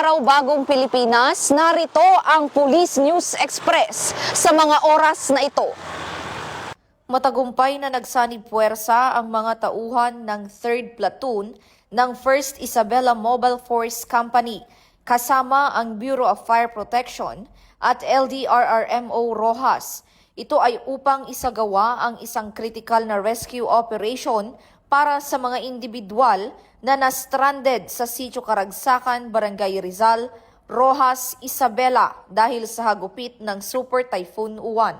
araw bagong Pilipinas, narito ang Police News Express sa mga oras na ito. Matagumpay na nagsanib puwersa ang mga tauhan ng 3rd Platoon ng 1st Isabela Mobile Force Company kasama ang Bureau of Fire Protection at LDRRMO Rojas. Ito ay upang isagawa ang isang critical na rescue operation para sa mga individual na na-stranded sa Sitio Karagsakan, Barangay Rizal, Rojas, Isabela dahil sa hagupit ng Super Typhoon Uwan.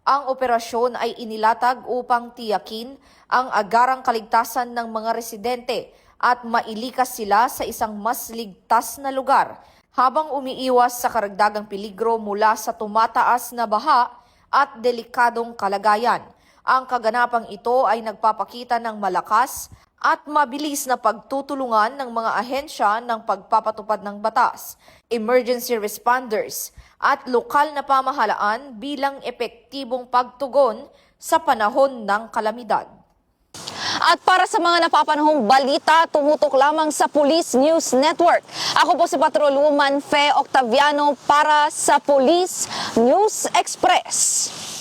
Ang operasyon ay inilatag upang tiyakin ang agarang kaligtasan ng mga residente at mailikas sila sa isang mas ligtas na lugar habang umiiwas sa karagdagang peligro mula sa tumataas na baha at delikadong kalagayan. Ang kaganapang ito ay nagpapakita ng malakas at mabilis na pagtutulungan ng mga ahensya ng pagpapatupad ng batas, emergency responders at lokal na pamahalaan bilang epektibong pagtugon sa panahon ng kalamidad. At para sa mga napapanahong balita, tumutok lamang sa Police News Network. Ako po si Patrolwoman Fe Octaviano para sa Police News Express.